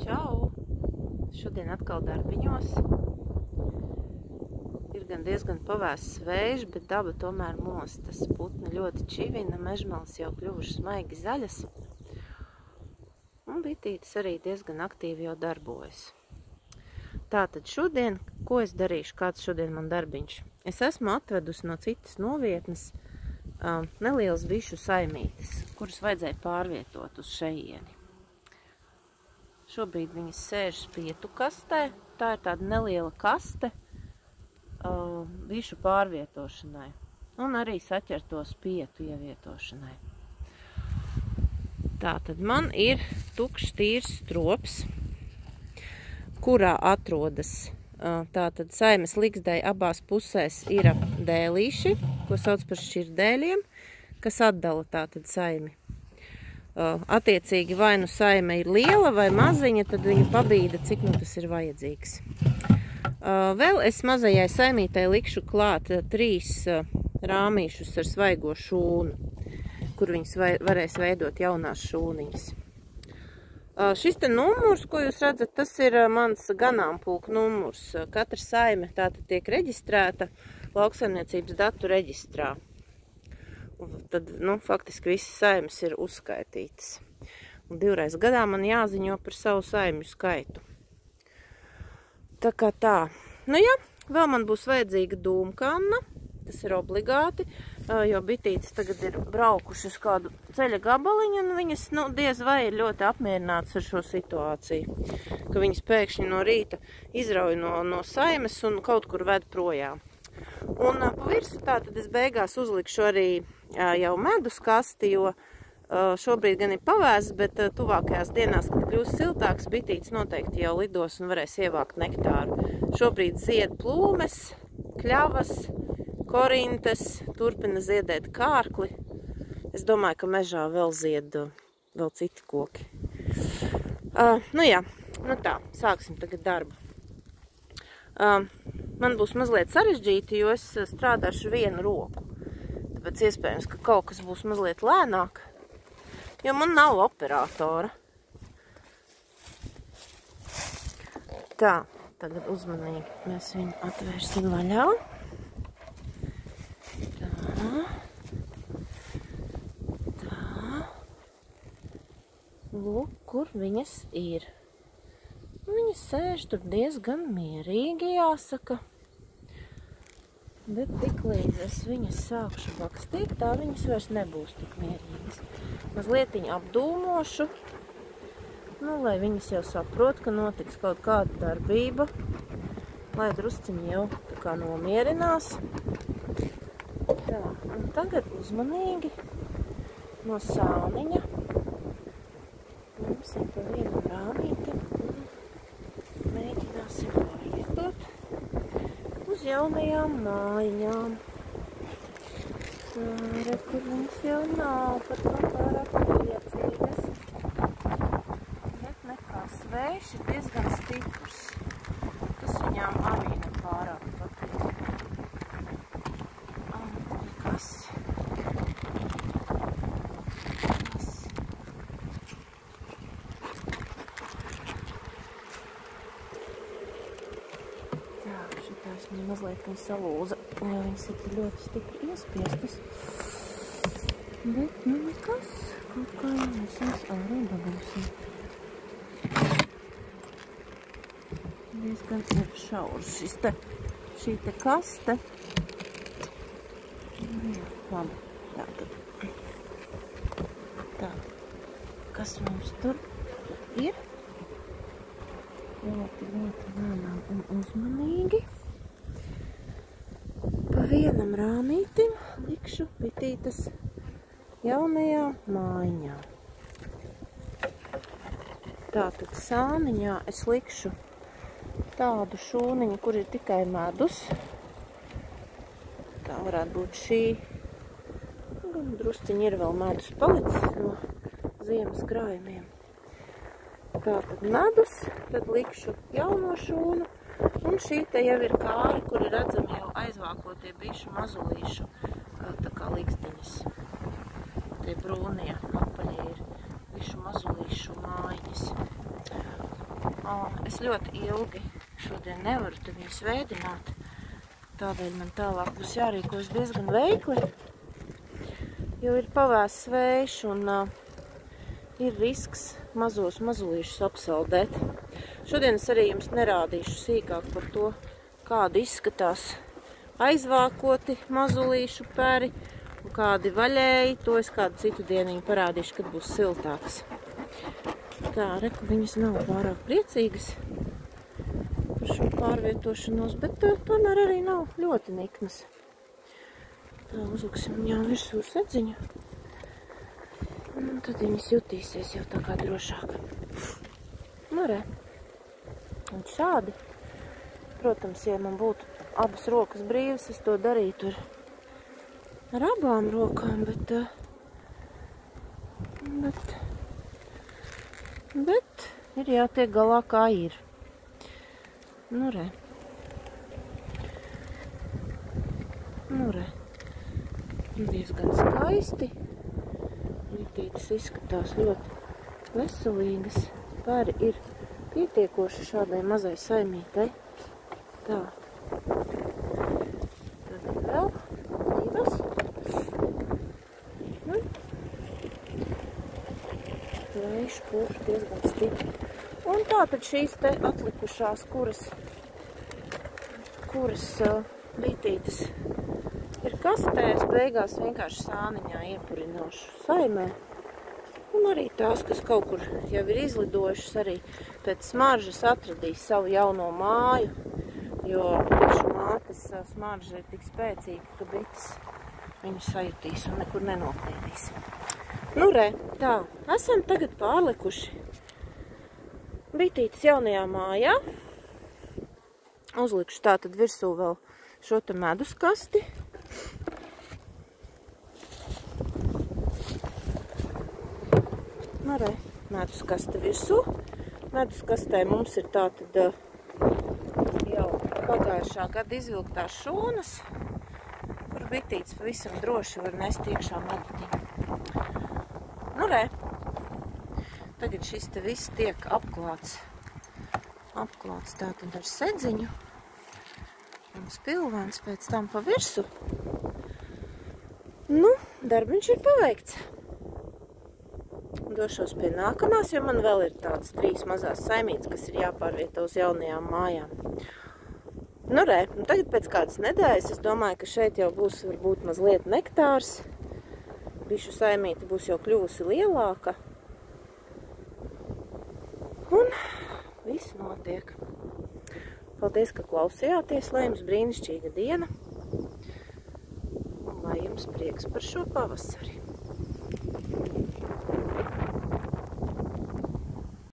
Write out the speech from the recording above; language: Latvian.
Čau! Šodien atkal darbiņos. Ir gan diezgan pavēss vējš, bet daba tomēr mostas. Putni ļoti čivina, mežmalas jau kļuvušas maigi zaļas. Un bitītes arī diezgan aktīvi jau darbojas. Tātad šodien, ko es darīšu? Kāds šodien man darbiņš? Es esmu atvedusi no citas novietnes nelielas bišu saimītes, kuras vajadzēja pārvietot uz šejieni. Šobrīd viņas sēž pietu kastē. Tā ir tāda neliela kaste bišu pārvietošanai un arī saķertos pietu ievietošanai. Tātad man ir tukšs tīrs strops, kurā atrodas tātad saimes ligzdei abās pusēs ir dēlīši, ko sauc par šķirdēļiem, kas atdala tātad saimi. Attiecīgi vai nu saime ir liela vai maziņa, tad viņu pabīda, cik nu tas ir vajadzīgs. Vēl es mazajai saimītei likšu klāt 3 rāmīšus ar svaigo šūnu, kur viņas varēs veidot jaunās šūniņas. Šis te numurs, ko jūs redzat, tas ir mans ganāmpulka numurs. Katra saime tātad tiek reģistrēta lauksaimniecības datu reģistrā. Tad, faktiski visas saimes ir uzskaitītas. Un 2 reizes gadā man jāziņo par savu saimju skaitu. Tā kā tā. Vēl man būs vajadzīga dūmkanna. Tas ir obligāti, jo bitītes tagad ir braukušas kādu ceļa gabaliņu, un viņas, diez vai ir ļoti apmierinātas ar šo situāciju. Ka viņas pēkšņi no rīta izrauj no saimes un kaut kur ved projām. Un pa virsu tātad es beigās uzlikšu arī jau medus kasti, jo šobrīd gan ir pavēss, bet tuvākajās dienās, kad kļūs siltāks, bitītes noteikti jau lidos un varēs ievākt nektāru. Šobrīd zied plūmes, kļavas, korintes, turpina ziedēt kārkli. Es domāju, ka mežā vēl zied vēl citi koki. Tā, sāksim tagad darbu. Man būs mazliet sarežģīti, jo es strādāšu vienu roku. Tāpēc iespējams, ka kaut kas būs mazliet lēnāk, jo man nav operatora. Tā, tagad uzmanīgi mēs viņu atvērsim vaļā. Lūk, kur viņas ir. Viņas sēž tur diezgan mierīgi, jāsaka. Bet tiklīdz es viņas sākšu bakstīt, tā viņas vairs nebūs tik mierīgas. Mazlietiņ apdūmošu, lai viņas jau saprot, ka notiks kaut kāda darbība, lai drusciņi jau tā kā nomierinās. Tā, un tagad uzmanīgi no sāniņa ņemsim pa vienu rāmīti un mēģināsim pārvietot uz jaunajām mājiņām. Tā, kur mums jau nav par to pārāk priecīgas. Bet nekas vējš ir diezgan stiprs. Tas viņām arī nepārāk patīk. Viņa mazliet salūza, jo viņas ir ļoti stipri iespiestas. Bet, nekas, kaut kā mēs viņas ārā dabūsim. Diezgan ir šaurs šī te kaste. Labi, tātad. Tā, kas mums tur ir? Ļoti lēnām un uzmanīgi. Pa vienam rāmītim likšu bitītes jaunajā mājiņā. Tātad sāniņā es likšu tādu šūniņu, kur ir tikai medus. Tā varētu būt šī. Gan drusciņi ir vēl medus palicis no ziemas krājumiem. Tātad medus, tad likšu jauno šūnu. Un šī te jau ir kāri, kur ir redzami jau aizvākotie bišu mazulīšu, tā kā līkstiņas. Tie brūnie apaļie ir bišu mazulīšu mājiņas. Es ļoti ilgi šodien nevaru te viņus veidināt. Tādēļ man tālāk būs jārīkojas diezgan veikli, jo ir pavēsts vējš un ir risks mazos mazulīšus apsaldēt. Šodien es arī jums nerādīšu sīkāk par to, kādi izskatās aizvākoti mazulīšu peri un kādi vaļēji. To es kādu citu dieniņu parādīšu, kad būs siltāks. Tā, reku viņas nav pārāk priecīgas par šo pārvietošanos, bet tomēr arī nav ļoti niknas. Tā, uzliksim viņām virsū sedziņu. Un tad viņas jutīsies jau tā kā drošāk. Nu, re. Un šādi. Protams, ja man būtu abas rokas brīvas, es to darītu ar abām rokām, bet ir jātiek galā, kā ir. Nu, re. Nu, re. Diezgan skaisti. Vitītes izskatās ļoti veselīgas. Pēri ir pietiekoši šādai mazai saimītei. Tā. Tad ir vēl divas. Vējš pūš diezgan stipri. Un tā tad šīs te atlikušās, kuras vitītes ir kastēs, beigās vienkārši sāniņā iepurinošu saimē. Un arī tās, kas kaut kur jau ir izlidojušas, arī pēc smaržas atradīs savu jauno māju, jo pašu mātes smarža ir tik spēcīga, ka bites viņu sajutīs un nekur nenokliedīs. Nu, re, tā, esam tagad pārlikuši bitītes jaunajā mājā. Uzlikšu tātad virsū vēl šo te medus kasti. Nu, re, medus kaste virsū. Medus kastē mums ir tātad jau pagājušā gada izvilktās šūnas, kur bitītes pavisam droši var nest iekšā medutiņu. Nu, re, tagad šis te viss tiek apklāts tātad ar sedziņu un spilvens pēc tam pa virsu. Nu, darbiņš ir paveikts. Došos pie nākamās, jo man vēl ir tādas 3 mazās saimītes, kas ir jāpārvieto uz jaunajām mājām. Nu, re, un tagad pēc kādas nedēļas es domāju, ka šeit jau būs varbūt mazliet nektārs. Bišu saimīte būs jau kļuvusi lielāka. Un viss notiek. Paldies, ka klausījāties, lai jums brīnišķīga diena. Un lai jums prieks par šo pavasari.